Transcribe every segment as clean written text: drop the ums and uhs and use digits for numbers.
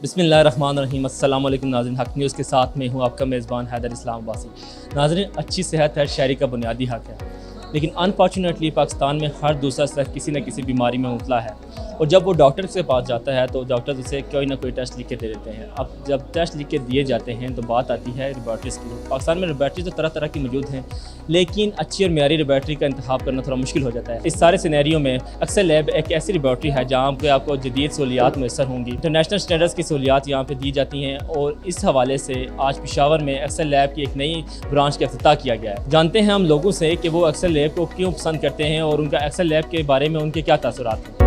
बिस्मिल्लाहिर्रहमानिर्रहीम। अस्सलाम वालेकुम नाज़रीन, हक़ न्यूज़ के साथ में हूँ आपका मेज़बान हैदर इस्लाम अब्बासी। नाज़रीन, अच्छी सेहत हर शहरी का बुनियादी हक़ है, लेकिन अनफॉर्चुनेटली पाकिस्तान में हर दूसरा शख्स किसी न किसी बीमारी में मुब्तला है और जब वो डॉक्टर के पास जाता है तो डॉक्टर उसे कोई ना कोई टेस्ट लिख के दे देते हैं। अब जब टेस्ट लिख के दिए जाते हैं तो बात आती है लेबॉर्ट्रीज़ की। पाकिस्तान में लेबॉर्ट्री तो तरह तरह की मौजूद हैं, लेकिन अच्छी और मेयारी लेबॉर्ट्री का इंतखाब करना थोड़ा मुश्किल हो जाता है। इस सारे सिनेरियो में अक्सर लैब एक ऐसी लेबॉर्ट्री है जहाँ पे आपको जदीद सहूलियात मैसर होंगी। इंटरनेशनल स्टैंडर्ड्स की सहूलियात यहाँ पे दी जाती हैं और इस हवाले से आज पेशावर में अक्सर लैब की एक नई ब्रांच का इफ्तिताह किया गया है। जानते हैं हम लोगों से कि वो अक्सर लैब को क्यों पसंद करते हैं और उनका अक्सर लैब के बारे में उनके क्या तासुरात हैं।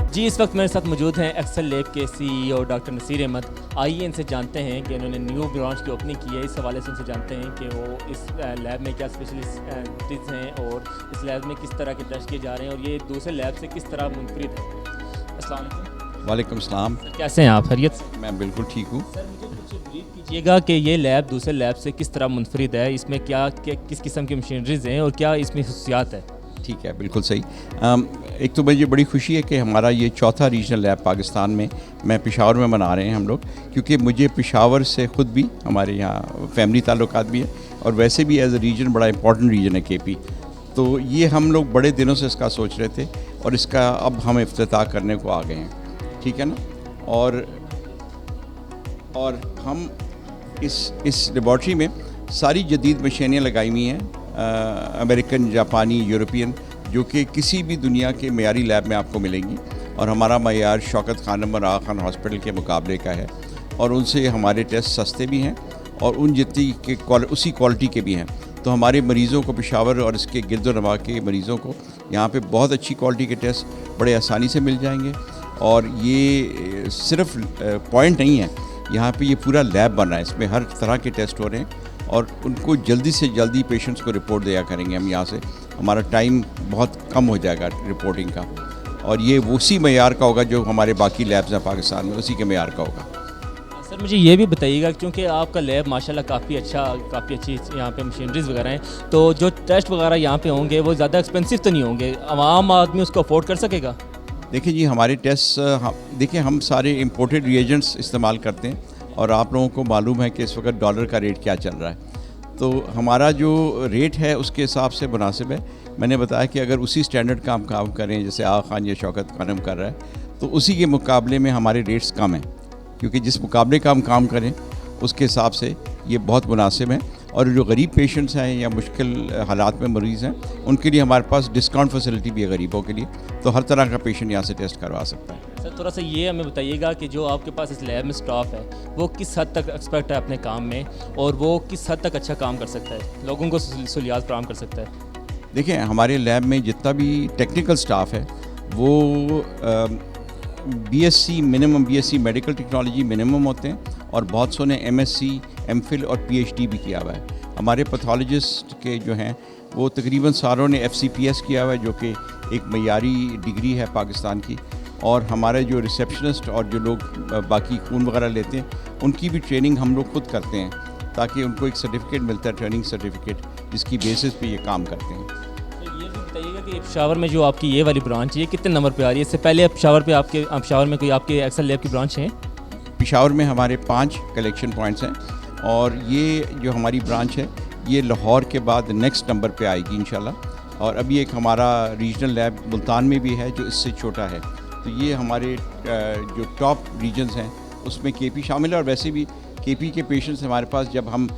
जी, इस वक्त मेरे साथ मौजूद हैं एक्सेल लैब के CEO डॉक्टर नसीर अहमद। आइए इनसे जानते हैं कि इन्होंने न्यू ब्रांच की ओपनिंग की है, इस हवाले से उनसे जानते हैं कि वो इस लैब में क्या स्पेशलिस्ट हैं और इस लैब में किस तरह के टेस्ट किए जा रहे हैं और ये दूसरे लैब से किस तरह मुनफरिद है। अस्सलाम वालेकुम। वालेकुम सलाम। कैसे हैं आप? खैरियत से? मैं बिल्कुल ठीक हूँ। सर, मुझे कुछ ब्रीफ कीजिएगा कि ये लैब दूसरे लैब से किस तरह मुनफरिद है, इसमें किस किस्म की मशीनरीज हैं और क्या इसमें खसूसियात है। ठीक है, बिल्कुल सही। एक तो मुझे बड़ी खुशी है कि हमारा ये चौथा रीजनल लैब पाकिस्तान में मैं पेशावर में बना रहे हैं हम लोग, क्योंकि मुझे पेशावर से ख़ुद भी हमारे यहाँ फैमिली ताल्लुकात भी है और वैसे भी एज अ रीजन बड़ा इंपॉर्टेंट रीजन है KP। तो ये हम लोग बड़े दिनों से इसका सोच रहे थे और इसका अब हम इफ्तिताह करने को आ गए हैं, ठीक है ना। और हम इस लेबॉर्ट्री में सारी जदीद मशीनें लगाई हुई हैं, अमेरिकन, जापानी, यूरोपियन, जो कि किसी भी दुनिया के मेयारी लैब में आपको मिलेंगी और हमारा मयार शौकत खानम और आगा खान हॉस्पिटल के मुकाबले का है और उनसे हमारे टेस्ट सस्ते भी हैं और उन जितनी के उसी क्वालिटी के भी हैं। तो हमारे मरीज़ों को, पेशावर और इसके गिरदोनवा के मरीज़ों को यहाँ पे बहुत अच्छी क्वालिटी के टेस्ट बड़े आसानी से मिल जाएंगे। और ये सिर्फ पॉइंट नहीं है, यहाँ पे ये पूरा लैब बन रहा है, इसमें हर तरह के टेस्ट हो रहे हैं और उनको जल्दी से जल्दी पेशेंट्स को रिपोर्ट दिया करेंगे हम यहाँ से। हमारा टाइम बहुत कम हो जाएगा रिपोर्टिंग का और ये उसी मयार का होगा जो हमारे बाकी लैब्स हैं पाकिस्तान में, उसी के मयार का होगा। सर, मुझे ये भी बताइएगा, क्योंकि आपका लैब माशाल्लाह काफ़ी अच्छी यहाँ पे मशीनरीज वगैरह हैं, तो जो टेस्ट वगैरह यहाँ पे होंगे वो ज़्यादा एक्सपेंसिव तो नहीं होंगे, आम आदमी उसको अफोर्ड कर सकेगा? देखिए जी, हमारे टेस्ट देखिए हम सारे इम्पोर्टेड रिएजेंट्स इस्तेमाल करते हैं और आप लोगों को मालूम है कि इस वक्त डॉलर का रेट क्या चल रहा है, तो हमारा जो रेट है उसके हिसाब से मुनासिब है। मैंने बताया कि अगर उसी स्टैंडर्ड का हम काम करें जैसे आगा खान या शौकत खानम कर रहा है, तो उसी के मुकाबले में हमारे रेट्स कम हैं, क्योंकि जिस मुकाबले का हम काम करें उसके हिसाब से ये बहुत मुनासिब है। और जो गरीब पेशेंट्स हैं या मुश्किल हालात में मरीज़ हैं, उनके लिए हमारे पास डिस्काउंट फैसिलिटी भी है गरीबों के लिए, तो हर तरह का पेशेंट यहाँ से टेस्ट करवा सकता है। सर, थोड़ा सा ये हमें बताइएगा कि जो आपके पास इस लैब में स्टाफ है वो किस हद तक एक्सपर्ट है अपने काम में और वो किस हद तक अच्छा काम कर सकता है, लोगों को सहूलियात फराहम कर सकता है। देखिए, हमारे लैब में जितना भी टेक्निकल स्टाफ है वो BSc minimum, BSc medical technology minimum होते हैं और बहुत सौ ने MSc, MPhil और PhD भी किया हुआ है। हमारे पैथोलॉजिस्ट के जो हैं वो तकरीबन सारों ने FCPS किया हुआ है, जो कि एक मयारी डिग्री है पाकिस्तान की। और हमारे जो रिसेप्शनिस्ट और जो लोग बाकी खून वगैरह लेते हैं उनकी भी ट्रेनिंग हम लोग खुद करते हैं, ताकि उनको एक सर्टिफिकेट मिलता है, ट्रेनिंग सर्टिफिकेट, जिसकी बेसिस पे ये काम करते हैं। तो ये भी बताइएगा कि पेशावर में जो आपकी ये वाली ब्रांच है ये कितने नंबर पे आ रही है? इससे पहले पेशावर में कोई आपके एक्सेल लैब की ब्रांच है? पेशावर में हमारे 5 कलेक्शन पॉइंट्स हैं और ये जो हमारी ब्रांच है ये लाहौर के बाद नेक्स्ट नंबर पे आएगी इंशाल्लाह। और अभी एक हमारा रीजनल लैब मुल्तान में भी है जो इससे छोटा है। तो ये हमारे जो टॉप रीजन्स हैं उसमें KP शामिल है। और वैसे भी KP के पेशेंट्स हमारे पास जब हम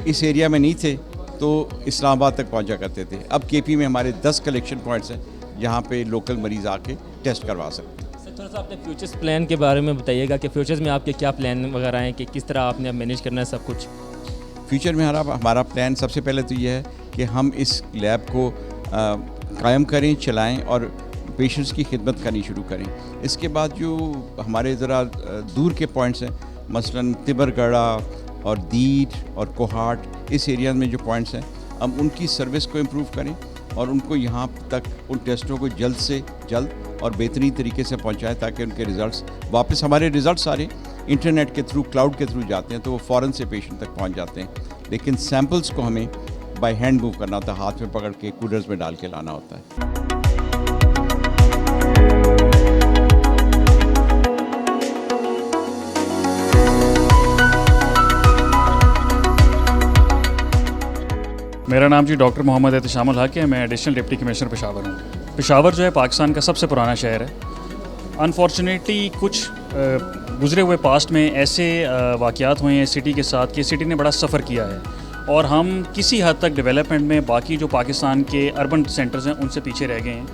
इस एरिया में नहीं थे तो इस्लामाबाद तक पहुंचा करते थे। अब KP में हमारे 10 कलेक्शन पॉइंट्स हैं जहां पे लोकल मरीज़ आके टेस्ट करवा सकते हैं। सर, थोड़ा सा अपने फ्यूचर्स प्लान के बारे में बताइएगा कि फ्यूचर्स में आपके क्या प्लान वगैरह हैं कि किस तरह आपने मैनेज करना है सब कुछ। फ्यूचर में हमारा प्लान सबसे पहले तो ये है कि हम इस लैब को कायम करें, चलाएं और पेशेंट्स की खिदमत करनी शुरू करें। इसके बाद जो हमारे ज़रा दूर के पॉइंट्स हैं, मसलन तिबरगढ़ा और दीट और कोहाट, इस एरिया में जो पॉइंट्स हैं, हम उनकी सर्विस को इम्प्रूव करें और उनको यहाँ तक उन टेस्टों को जल्द से जल्द और बेहतरीन तरीके से पहुँचाएँ ताकि उनके रिज़ल्ट्स वापस, हमारे रिज़ल्ट सारे इंटरनेट के थ्रू, क्लाउड के थ्रू जाते हैं तो वो फ़ौरन से पेशेंट तक पहुँच जाते हैं। लेकिन सैम्पल्स को हमें बाय हैंड मूव करना होता है, हाथ में पकड़ के कूलर्स में डाल के लाना होता है। मेरा नाम जी डॉक्टर मोहम्मद एहतशामुल हक है। मैं एडिशनल डिप्टी कमिश्नर पेशावर हूँ। पेशावर जो है पाकिस्तान का सबसे पुराना शहर है। अनफॉर्चुनेटली कुछ गुज़रे हुए पास्ट में ऐसे वाक़यात हुए हैं सिटी के साथ कि सिटी ने बड़ा सफ़र किया है और हम किसी हद तक डेवलपमेंट में बाकी जो पाकिस्तान के अर्बन सेंटर्स हैं उनसे पीछे रह गए हैं।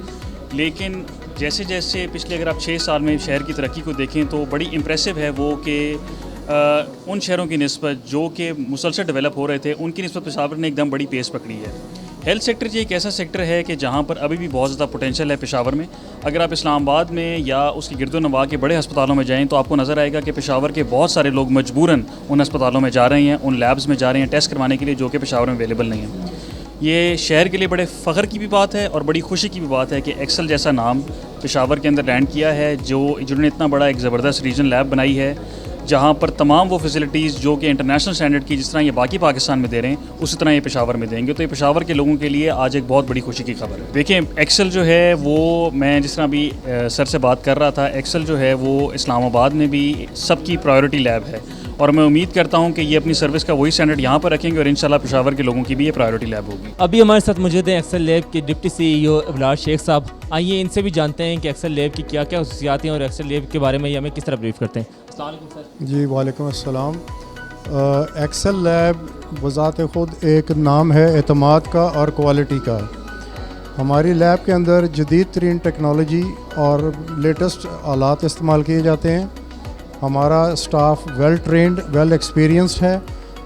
लेकिन जैसे जैसे पिछले अगर आप 6 साल में शहर की तरक्की को देखें तो बड़ी इम्प्रेसिव है वो कि उन शहरों की निस्बत जो कि मुसलसल डेवलप हो रहे थे उनकी निस्बत पेशावर ने एकदम बड़ी पेस पकड़ी है। हेल्थ सेक्टर ये एक ऐसा सेक्टर है कि जहाँ पर अभी भी बहुत ज़्यादा पोटेंशियल है पेशावर में। अगर आप इस्लामाबाद में या उसकी गिरदोनवा के बड़े अस्पतालों में जाएँ तो आपको नज़र आएगा कि पेशावर के बहुत सारे लोग मजबूरन उन अस्पतालों में जा रहे हैं, उन लैब्स में जा रहे हैं टेस्ट करवाने के लिए, जो कि पेशावर में अवेलेबल नहीं है। ये शहर के लिए बड़े फ़ख्र की भी बात है और बड़ी खुशी की भी बात है कि एक्सेल जैसा नाम पेशावर के अंदर लैंड किया है, जिन्होंने इतना बड़ा एक ज़बरदस्त रीजन लैब बनाई है जहाँ पर तमाम वो फैसिलिटीज़ जो कि इंटरनेशनल स्टैंडर्ड की जिस तरह ये बाकी पाकिस्तान में दे रहे हैं उसी तरह ये पेशावर में देंगे। तो ये पेशावर के लोगों के लिए आज एक बहुत बड़ी खुशी की खबर है। देखिए एक्सेल जो है वो, मैं जिस तरह अभी सर से बात कर रहा था, एक्सेल जो है वो इस्लामाबाद में भी सबकी प्रायोरिटी लैब है और मैं उम्मीद करता हूँ कि ये अपनी सर्विस का वही स्टैंडर्ड यहाँ पर रखेंगे और इंशाल्लाह पेशावर के लोगों की भी ये प्रायोरिटी लैब होगी। अभी हमारे साथ मौजूद हैं एक्सेल लैब के डिप्टी CEO इबलाल शेख साहब। आइए इनसे भी जानते हैं कि एक्सेल लैब की क्या क्या खसूसियात हैं और एक्सेल लैब के बारे में ये हमें किस तरह ब्रीफ करते हैं। अस्सलाम वालेकुम सर। जी वालेकुम अस्सलाम। एक्सेल लैब बज़ात ख़ुद एक नाम है एतमाद का और क्वालिटी का। हमारी लैब के अंदर जदीद तरीन टेक्नोलॉजी और लेटेस्ट आलात इस्तेमाल किए जाते हैं। हमारा staff well trained, well experienced है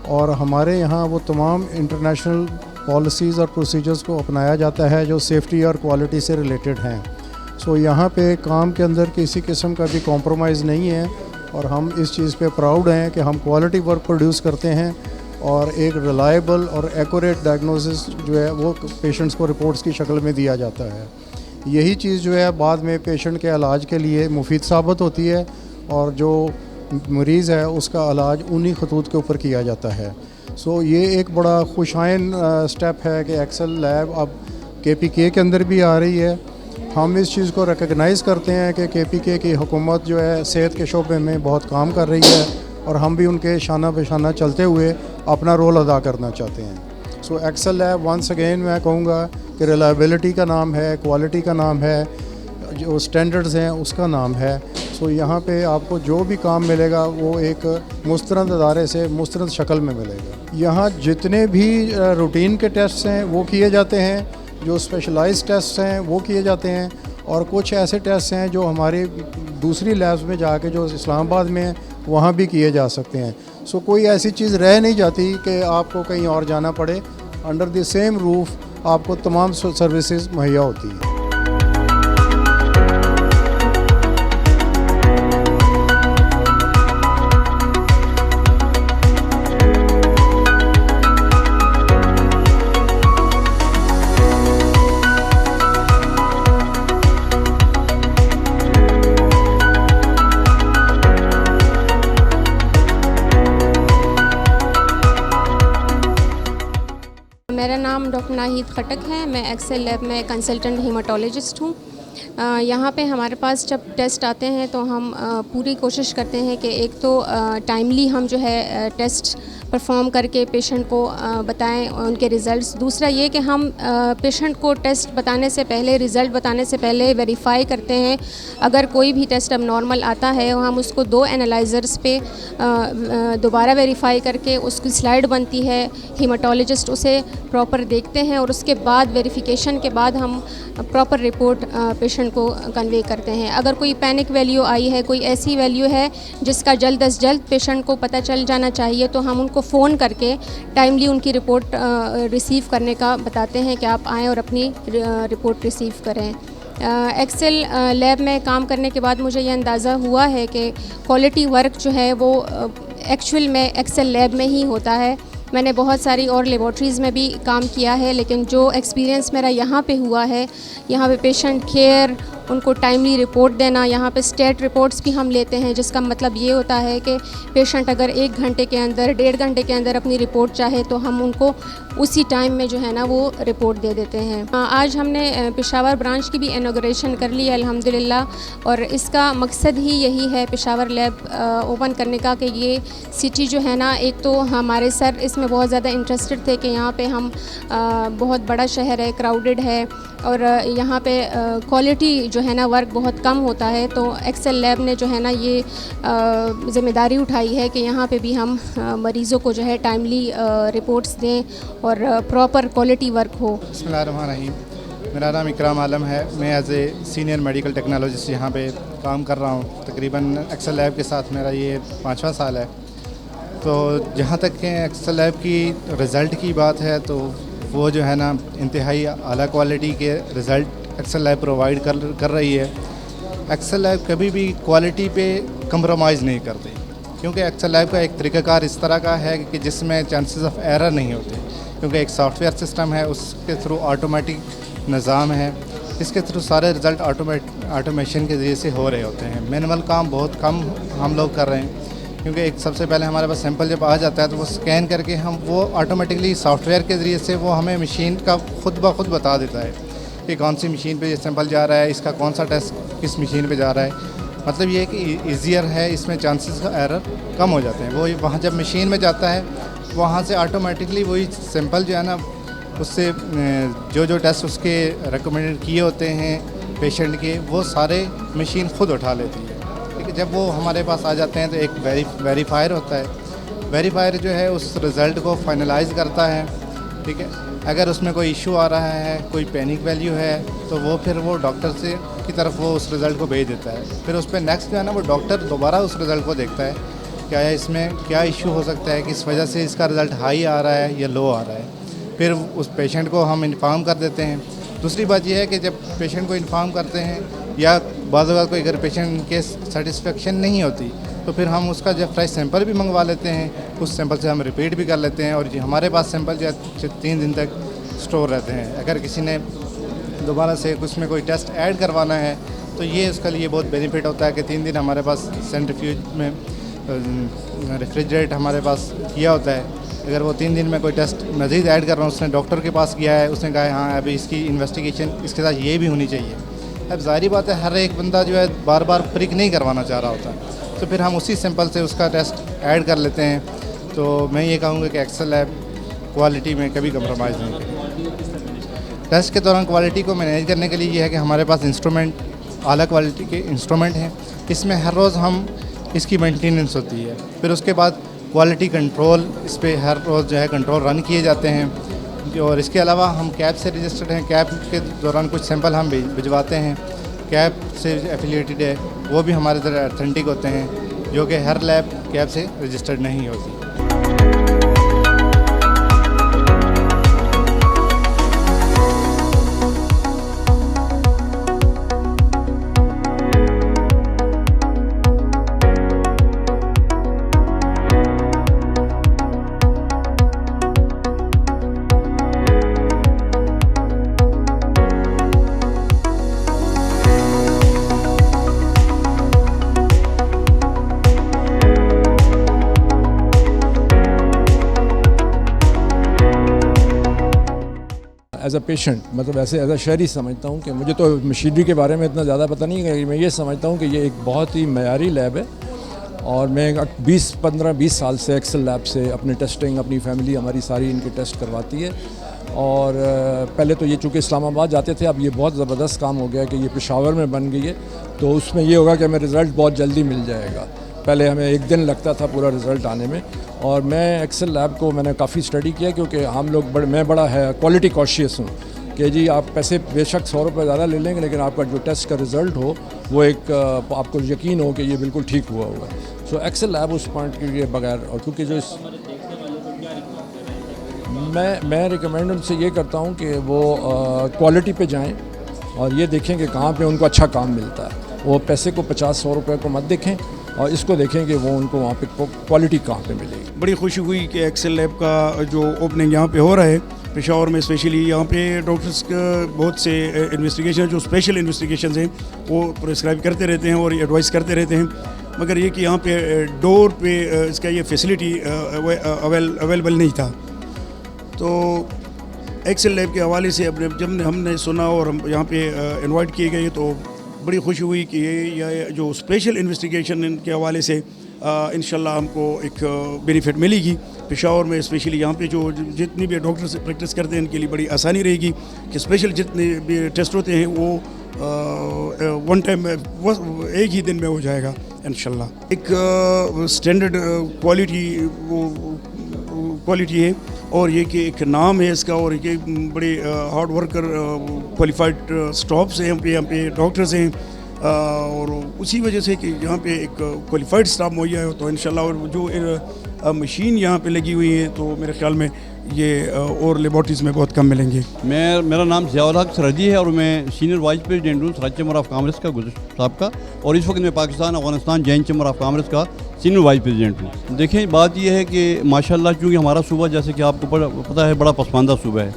और हमारे यहाँ वो तमाम इंटरनेशनल पॉलिसीज़ और प्रोसीजर्स को अपनाया जाता है जो सेफ्टी और क्वालिटी से रिलेटेड हैं। सो यहाँ पे काम के अंदर किसी किस्म का भी कॉम्प्रोमाइज़ नहीं है और हम इस चीज़ पे प्राउड हैं कि हम क्वालिटी वर्क प्रोड्यूस करते हैं और एक रिलायबल और एक्यूरेट डायग्नोसिस जो है वो पेशेंट्स को रिपोर्ट्स की शक्ल में दिया जाता है। यही चीज़ जो है बाद में पेशेंट के इलाज के लिए मुफीद साबित होती है और जो मरीज़ है उसका इलाज उन्हीं खतूत के ऊपर किया जाता है। सो ये एक बड़ा खुशाइन स्टेप है कि एक्सेल लैब अब KPK के अंदर भी आ रही है। हम इस चीज़ को रिकग्नाइज़ करते हैं कि KPK की हुकूमत जो है सेहत के शोबे में बहुत काम कर रही है और हम भी उनके शाना बेशाना चलते हुए अपना रोल अदा करना चाहते हैं। सो एक्सेल लैब वंस अगेन मैं कहूँगा कि रिलायबिलिटी का नाम है, क्वालिटी का नाम है, जो स्टैंडर्ड्स हैं उसका नाम है। सो यहाँ पे आपको जो भी काम मिलेगा वो एक मुस्तरद अदारे से मुस्तरद शक्ल में मिलेगा। यहाँ जितने भी रूटीन के टेस्ट हैं वो किए जाते हैं, जो स्पेशलाइज्ड टेस्ट हैं वो किए जाते हैं और कुछ ऐसे टेस्ट हैं जो हमारी दूसरी लैब्स में जाके जो इस्लामाबाद में हैं वहाँ भी किए जा सकते हैं। सो कोई ऐसी चीज़ रह नहीं जाती कि आपको कहीं और जाना पड़े। अंडर द सेम रूफ आपको तमाम सर्विसेज मुहैया होती है। मेरा नाम डॉक्टर नाहिद खटक है। मैं एक्सेल लैब में कंसल्टेंट हीमाटोलॉजिस्ट हूँ। यहाँ पे हमारे पास जब टेस्ट आते हैं तो हम पूरी कोशिश करते हैं कि एक तो टाइमली हम जो है टेस्ट परफॉर्म करके पेशेंट को बताएं उनके रिज़ल्ट्स। दूसरा ये कि हम पेशेंट को टेस्ट बताने से पहले, रिज़ल्ट बताने से पहले वेरीफाई करते हैं। अगर कोई भी टेस्ट अब नॉर्मल आता है हम उसको 2 एनालाइज़र्स पे दोबारा वेरीफाई करके उसकी स्लाइड बनती है, हीमाटोलॉजिस्ट उसे प्रॉपर देखते हैं और उसके बाद वेरिफिकेशन के बाद हम प्रॉपर रिपोर्ट पेशेंट को कन्वे करते हैं। अगर कोई पैनिक वैल्यू आई है, कोई ऐसी वैल्यू है जिसका जल्द अज जल्द पेशेंट को पता चल जाना चाहिए तो हम उनको फ़ोन करके टाइमली उनकी रिपोर्ट रिसीव करने का बताते हैं कि आप आएँ और अपनी रिपोर्ट रिसीव करें। एक्सेल लैब में काम करने के बाद मुझे ये अंदाज़ा हुआ है कि क्वालिटी वर्क जो है वो एक्चुअल में एक्सेल लैब में ही होता है। मैंने बहुत सारी और लेबॉर्ट्रीज़ में भी काम किया है, लेकिन जो एक्सपीरियंस मेरा यहाँ पे हुआ है, यहाँ पे पेशेंट केयर, उनको टाइमली रिपोर्ट देना, यहाँ पे स्टेट रिपोर्ट्स भी हम लेते हैं, जिसका मतलब ये होता है कि पेशेंट अगर 1 घंटे के अंदर 1.5 घंटे के अंदर अपनी रिपोर्ट चाहे तो हम उनको उसी टाइम में जो है ना वो रिपोर्ट दे देते हैं। आज हमने पेशावर ब्रांच की भी इनॉग्रेशन कर ली है अल्हम्दुलिल्लाह, और इसका मकसद ही यही है पेशावर लैब ओपन करने का कि ये सिटी जो है ना, एक तो हमारे सर इसमें बहुत ज़्यादा इंटरेस्टेड थे कि यहाँ पे हम बहुत बड़ा शहर है, क्राउडेड है, और यहाँ पे क्वालिटी जो है ना वर्क बहुत कम होता है, तो एक्सेल लैब ने जो है ना ये ज़िम्मेदारी उठाई है कि यहाँ पे भी हम मरीज़ों को जो है टाइमली रिपोर्ट्स दें और प्रॉपर क्वालिटी वर्क हो। बिस्मिल्लाहिर्रहमानिर्रहीम। मेरा नाम इकराम आलम है। मैं as a senior medical technologist यहाँ पे काम कर रहा हूँ। तकरीबन एक्सेल लैब के साथ मेरा ये 5वां साल है। तो जहाँ तक कि एक्सेल लैब की रिज़ल्ट की बात है, तो वो जो है ना इंतहाई आला क्वालिटी के रिज़ल्ट एक्सेल लैब प्रोवाइड कर रही है। एक्सेल लैब कभी भी क्वालिटी पे कंप्रोमाइज़ नहीं करती, क्योंकि एक्सेल लैब का एक तरीक़ाकार इस तरह का है कि जिसमें चांसेस ऑफ एरर नहीं होते, क्योंकि एक सॉफ्टवेयर सिस्टम है, उसके थ्रू ऑटोमेटिक निज़ाम है, इसके थ्रू सारे रिज़ल्ट ऑटोमेशन के ज़रिए से हो रहे होते हैं। मैनुअल काम बहुत कम हम लोग कर रहे हैं, क्योंकि एक सबसे पहले हमारे पास सैंपल जब आ जाता है तो वो स्कैन करके हम वो ऑटोमेटिकली सॉफ्टवेयर के ज़रिए से वो हमें मशीन का खुद ब खुद बता देता है कि कौन सी मशीन पे ये सैंपल जा रहा है, इसका कौन सा टेस्ट किस मशीन पे जा रहा है। मतलब ये कि ईज़ियर है, इसमें चांसेस का एरर कम हो जाते हैं। वो वहाँ जब मशीन में जाता है, वहाँ से ऑटोमेटिकली वही सैंपल जो है ना, उससे जो टेस्ट उसके रिकमेंडेड किए होते हैं पेशेंट के, वो सारे मशीन खुद उठा लेती है। जब वो हमारे पास आ जाते हैं तो एक वेरीफायर होता है। वेरीफायर जो है उस रिज़ल्ट को फाइनलाइज करता है, ठीक है। अगर उसमें कोई इशू आ रहा है, कोई पैनिक वैल्यू है, तो वो फिर वो डॉक्टर से की तरफ वो उस रिज़ल्ट को भेज देता है। फिर उस पर नेक्स्ट जो है ना वो डॉक्टर दोबारा उस रिज़ल्ट को देखता है, क्या है इसमें क्या इशू हो सकता है, किस वजह से इसका रिज़ल्ट हाई आ रहा है या लो आ रहा है। फिर उस पेशेंट को हम इन्फॉर्म कर देते हैं। दूसरी बात यह है कि जब पेशेंट को इन्फॉर्म करते हैं या बाज़ वक़्त कोई अगर पेशेंट के सेटिस्फेक्शन नहीं होती, तो फिर हम उसका जो फ्रेश सैंपल भी मंगवा लेते हैं, उस सैंपल से हम रिपीट भी कर लेते हैं, और जो हमारे पास सैंपल जो 3 दिन तक स्टोर रहते हैं। अगर किसी ने दोबारा से उसमें कोई टेस्ट ऐड करवाना है, तो ये उसके लिए बहुत बेनिफिट होता है कि 3 दिन हमारे पास सेंट्रीफ्यूज में रेफ्रिजरेट हमारे पास किया होता है। अगर वो 3 दिन में कोई टेस्ट मज़ीद ऐड कर रहा है, उसने डॉक्टर के पास किया है, उसने कहा है हाँ अभी इसकी इन्वेस्टिगेशन इसके साथ ये भी होनी चाहिए। अब ज़ाहिर बात है हर एक बंदा जो है बार बार प्रिक नहीं करवाना चाह रहा होता, तो फिर हम उसी सैंपल से उसका टेस्ट ऐड कर लेते हैं। तो मैं ये कहूँगा कि एक्सेल लैब क्वालिटी में कभी कंप्रोमाइज़ नहीं करें। टेस्ट के दौरान क्वालिटी को मैनेज करने के लिए ये है कि हमारे पास इंस्ट्रूमेंट आला क्वालिटी के इंस्ट्रूमेंट हैं। इसमें हर रोज़ हम इसकी मेंटेनेंस होती है। फिर उसके बाद क्वालिटी कंट्रोल, इस पर हर रोज़ जो है कंट्रोल रन किए जाते हैं। और इसके अलावा हम कैप से रजिस्टर्ड हैं। कैप के दौरान कुछ सैंपल हम भिजवाते हैं, कैप से एफिलिएटेड है, वो भी हमारे तरह ऑथेंटिक होते हैं, जो कि हर लैब कैप से रजिस्टर्ड नहीं होती। एज अ पेशेंट, मतलब ऐसे एज अ शहरी समझता हूँ कि मुझे तो मशीनरी के बारे में इतना ज़्यादा पता नहीं है। मैं ये समझता हूँ कि ये एक बहुत ही मयारी लैब है, और मैं 15-20 साल से एक्सेल लैब से अपनी टेस्टिंग, अपनी फैमिली हमारी सारी इनके टेस्ट करवाती है। और पहले तो ये चूँकि इस्लामाबाद जाते थे, अब ये बहुत ज़बरदस्त काम हो गया कि ये पेशावर में बन गई है, तो उसमें ये होगा कि हमें रिज़ल्ट बहुत जल्दी मिल जाएगा। पहले हमें 1 दिन लगता था पूरा रिज़ल्ट आने में। और मैं एक्सेल लैब को मैंने काफ़ी स्टडी किया, क्योंकि हम लोग मैं बड़ा है क्वालिटी कॉशियस हूँ कि जी आप पैसे बेशक 100 रुपये ज़्यादा ले लेंगे, लेकिन आपका जो टेस्ट का रिज़ल्ट हो वो एक आपको यकीन हो कि ये बिल्कुल ठीक हुआ होगा। सो एक्सेल लैब उस पॉइंट के लिए बगैर, और क्योंकि जो मैं रिकमेंड उनसे ये करता हूँ कि वो क्वालिटी पे जाएँ और ये देखें कि कहाँ पे उनको अच्छा काम मिलता है। वो पैसे को 50-100 रुपये को मत देखें और इसको देखें कि वो उनको वहाँ पे क्वालिटी कहाँ पे मिलेगी। बड़ी खुशी हुई कि एक्सेल लैब का जो ओपनिंग यहाँ पे हो रहा है पेशावर में, स्पेशली यहाँ पे डॉक्टर्स का बहुत से इन्वेस्टिगेशन जो स्पेशल इन्वेस्टिगेशंस हैं वो प्रिस्क्राइब करते रहते हैं और एडवाइस करते रहते हैं, मगर ये कि यहाँ पे डोर पे इसका ये फैसिलिटी अवेलेबल नहीं था। तो एक्सेल लैब के हवाले से अपने जब हमने सुना और हम यहाँ पे इनवाइट किए गए तो बड़ी खुशी हुई कि ये जो स्पेशल इन्वेस्टिगेशन के हवाले से इंशाल्लाह हमको एक बेनिफिट मिलेगी पेशावर में, स्पेशली यहाँ पे जो जितनी भी डॉक्टर्स प्रैक्टिस करते हैं उनके लिए बड़ी आसानी रहेगी कि स्पेशल जितने भी टेस्ट होते हैं वो वन टाइम एक ही दिन में हो जाएगा इंशाल्लाह। एक स्टैंडर्ड क्वालिटी है और ये कि एक नाम है इसका और ये बड़े हार्ड वर्कर क्वालिफाइड स्टाफ्स हैं यहाँ पे डॉक्टर्स हैं और उसी वजह से कि यहाँ पे एक क्वालिफाइड स्टाफ मुहैया है तो इंशाल्लाह। और जो मशीन यहाँ पे लगी हुई है तो मेरे ख्याल में ये और लेबॉर्ट्रीज़ में बहुत कम मिलेंगे। मेरा नाम ज़ियाउल हक सरहदी है और मैं सीनियर वाइस प्रेसिडेंट हूँ सराज चैम्बर ऑफ कॉमर्स का साहब का, और इस वक्त मैं Pakistan Afghanistan joint chamber of commerce का सीनियर वाइस प्रेसिडेंट हूँ। देखें, बात यह है कि माशाल्लाह चूँकि हमारा सूबा जैसे कि आपको पता है बड़ा पसमानदा सूबा है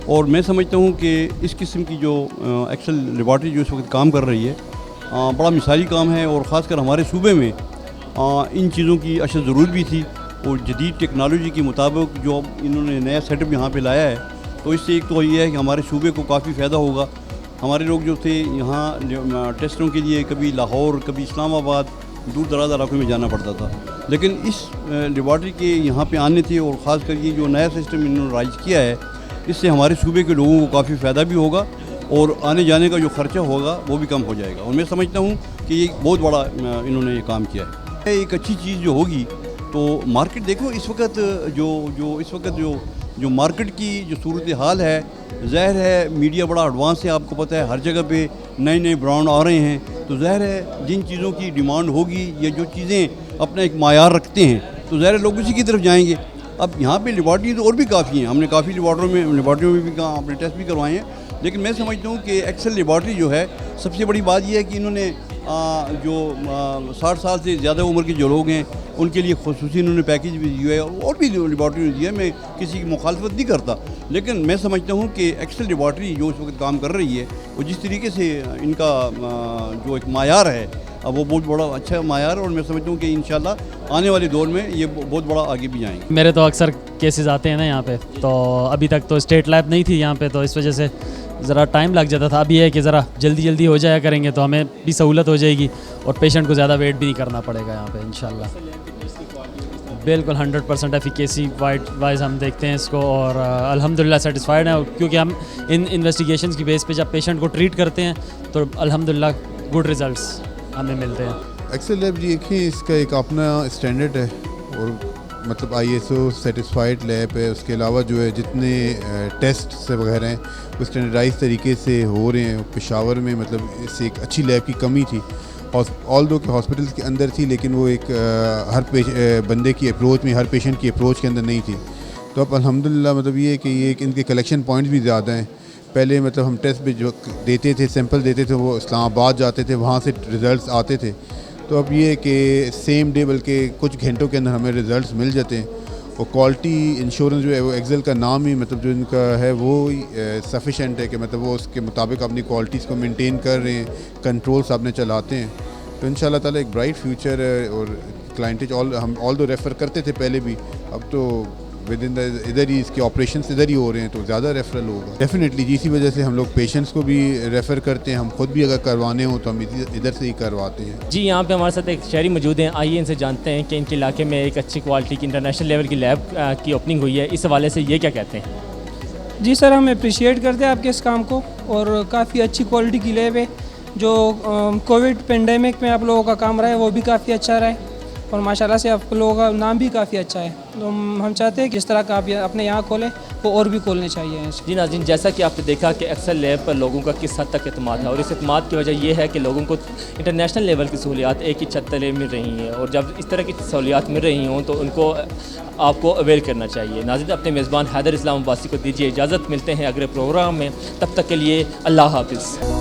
और मैं समझता हूँ कि इस किस्म की जो एक्सेल लेबॉर्ट्री जो इस वक्त काम कर रही है बड़ा मिसाली काम है और ख़ासकर हमारे सूबे में इन चीज़ों की अशद ज़रूरत भी थी और जदीद टेक्नोलॉजी के मुताबिक जो इन्होंने नया सेटअप यहाँ पे लाया है तो इससे एक तो ये है कि हमारे सूबे को काफ़ी फ़ायदा होगा। हमारे लोग जो थे यहाँ टेस्टों के लिए कभी लाहौर कभी इस्लामाबाद दूर दराज इलाकों में जाना पड़ता था, लेकिन इस लेबॉर्ट्री के यहाँ पे आने थे और ख़ासकर ये जो नया सिस्टम इन्होंने राइज किया है इससे हमारे सूबे के लोगों को काफ़ी फ़ायदा भी होगा और आने जाने का जो ख़र्चा होगा वो भी कम हो जाएगा। और मैं समझता हूँ कि ये बहुत बड़ा इन्होंने ये काम किया है। एक अच्छी चीज़ जो होगी तो मार्केट देखो इस वक्त जो मार्केट की जो सूरत हाल है, ज़ाहिर है मीडिया बड़ा एडवांस है, आपको पता है हर जगह पे नए ब्रांड आ रहे हैं, तो ज़ाहिर है जिन चीज़ों की डिमांड होगी या जो चीज़ें अपना एक मायार रखते हैं तो ज़ाहिर लोग उसी की तरफ जाएंगे। अब यहाँ पे लेबॉर्ट्री तो और भी काफ़ी हैं, हमने काफ़ी लेबॉर्ट्रियों में भी अपने टेस्ट भी करवाए हैं, लेकिन मैं समझता हूँ कि एक्सेल लेबॉर्ट्री जो है सबसे बड़ी बात यह है कि इन्होंने जो 60 साल से ज़्यादा उम्र के जो लोग हैं उनके लिए खुसूसी इन्होंने पैकेज भी दिया है और भी लेबॉर्ट्री ने दिया है। मैं किसी की मुखालफत नहीं करता, लेकिन मैं समझता हूँ कि एक्सेल लेबॉर्ट्री जो इस वक्त काम कर रही है वो जिस तरीके से इनका जो एक मायार है अब वो बहुत बड़ा अच्छा मायार है और मैं समझता हूँ कि इंशाल्लाह आने वाले दौर में ये बहुत बड़ा आगे भी जाएंगे। मेरे तो अक्सर केसेस आते हैं ना यहाँ पे, तो अभी तक तो स्टेट लैब नहीं थी यहाँ पे, तो इस वजह से ज़रा टाइम लग जाता था। अभी है कि ज़रा जल्दी हो जाया करेंगे तो हमें भी सहूलत हो जाएगी और पेशेंट को ज़्यादा वेट भी नहीं करना पड़ेगा यहाँ पे इंशाल्लाह। बिल्कुल 100% एफिकेसी वाइज हम देखते हैं इसको और अल्हम्दुलिल्लाह सेटिस्फाइड हैं, क्योंकि हम इन इन्वेस्टिगेशंस की बेस पे जब पेशेंट को ट्रीट करते हैं तो अल्हम्दुलिल्लाह गुड रिजल्ट्स हमें मिलते हैं। एक्सेल लैब जी एक ही इसका एक अपना स्टैंडर्ड है और मतलब ISO सर्टिफाइड लैब है। उसके अलावा जो है जितने टेस्ट से वगैरह हैं वो स्टैंडर्डाइज तरीके से हो रहे हैं। पेशावर में मतलब इससे एक अच्छी लैब की कमी थी, ऑल दो के हॉस्पिटल्स के अंदर थी, लेकिन वो एक हर बंदे की अप्रोच में, हर पेशेंट की अप्रोच के अंदर नहीं थी। तो अब अल्हम्दुलिल्लाह मतलब ये है कि ये इनके कलेक्शन पॉइंट्स भी ज़्यादा हैं। पहले मतलब हम टेस्ट भी जो देते थे, सैंपल देते थे, वो इस्लामाबाद जाते थे, वहाँ से रिज़ल्ट्स आते थे। तो अब ये है कि सेम डे बल्कि कुछ घंटों के अंदर हमें रिज़ल्ट्स मिल जाते हैं और क्वालिटी इंश्योरेंस जो है वो एक्सेल का नाम ही मतलब जो इनका है वो सफिशेंट है कि मतलब वो उसके मुताबिक अपनी क्वालिटीज़ को मेंटेन कर रहे हैं, कंट्रोल्स आपने चलाते हैं। तो इंशाल्लाह ताला एक ब्राइट फ्यूचर है और क्लाइंटेज हम ऑल दो रेफ़र करते थे पहले भी, अब तो विद इन द इधर ही इसके ऑपरेशंस इधर ही हो रहे हैं तो ज़्यादा रेफरल होगा डेफिनेटली। इसी वजह से हम लोग पेशेंट्स को भी रेफ़र करते हैं, हम खुद भी अगर करवाने हो तो हम इधर से ही करवाते हैं। जी, यहाँ पे हमारे साथ एक शहरी मौजूद हैं, आइए इनसे जानते हैं कि इनके इलाके में एक अच्छी क्वालिटी की इंटरनेशनल लेवल की लैब की ओपनिंग हुई है, इस हवाले से ये क्या कहते हैं। जी सर, हम अप्रिशिएट करते हैं आपके इस काम को और काफ़ी अच्छी क्वालिटी की लैब है। जो कोविड पेंडेमिक में आप लोगों का काम रहा है वो भी काफ़ी अच्छा रहा है और माशाल्लाह से आप लोगों का नाम भी काफ़ी अच्छा है। तो हम चाहते हैं कि इस तरह का आप अपने यहाँ खोलें वो और भी खोलने चाहिए। जी नाज़रीन, जैसा कि आपने देखा कि एक्सेल लैब पर लोगों का किस हद तक एतमाद है और इस एतमाद की वजह यह है कि लोगों को इंटरनेशनल लेवल की सहूलियात एक ही छत तले मिल रही हैं और जब इस तरह की सहूलियात मिल रही हों तो उनको आपको अवेल करना चाहिए। नाज़रीन, अपने मेज़बान हैदर इस्लाम अब्बासी को दीजिए इजाज़त, मिलते हैं अगले प्रोग्राम में, तब तक के लिए अल्लाह हाफ़िज़।